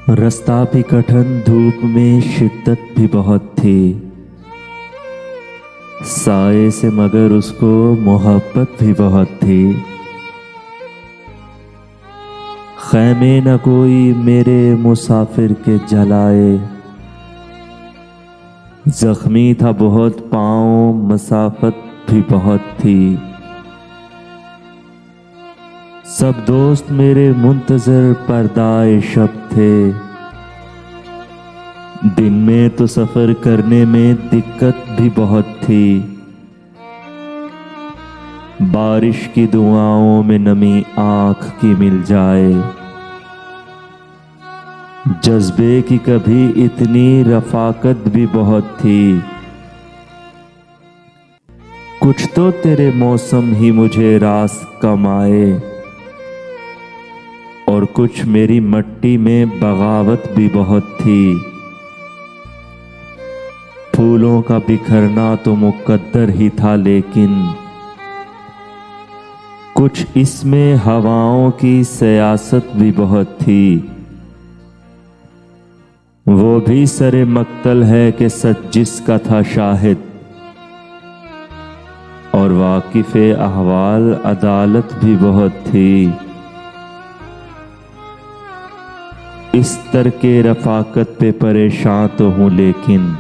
रास्ता भी कठिन, धूप में शिद्दत भी बहुत थी। साए से मगर उसको मोहब्बत भी बहुत थी। खैमे न कोई मेरे मुसाफिर के जलाए, जख्मी था बहुत पाँव, मसाफत भी बहुत थी। सब दोस्त मेरे मुंतजर पर्दाए शब थे, दिन में तो सफर करने में दिक्कत भी बहुत थी। बारिश की दुआओं में नमी आंख की मिल जाए, जज्बे की कभी इतनी रफाकत भी बहुत थी। कुछ तो तेरे मौसम ही मुझे रास कमाए, और कुछ मेरी मट्टी में बगावत भी बहुत थी। फूलों का बिखरना तो मुकद्दर ही था, लेकिन कुछ इसमें हवाओं की सियासत भी बहुत थी। वो भी सरे मक्तल है कि सच जिसका था शाहिद, और वाकिफ़े अहवाल अदालत भी बहुत थी। इस तर के रफाकत पे परेशान तो हूँ, लेकिन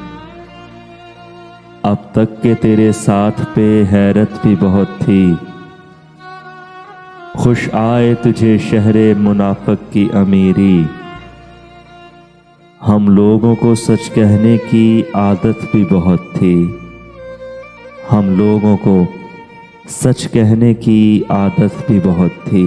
अब तक के तेरे साथ पे हैरत भी बहुत थी। खुश आए तुझे शहरे मुनाफिक की अमीरी, हम लोगों को सच कहने की आदत भी बहुत थी। हम लोगों को सच कहने की आदत भी बहुत थी।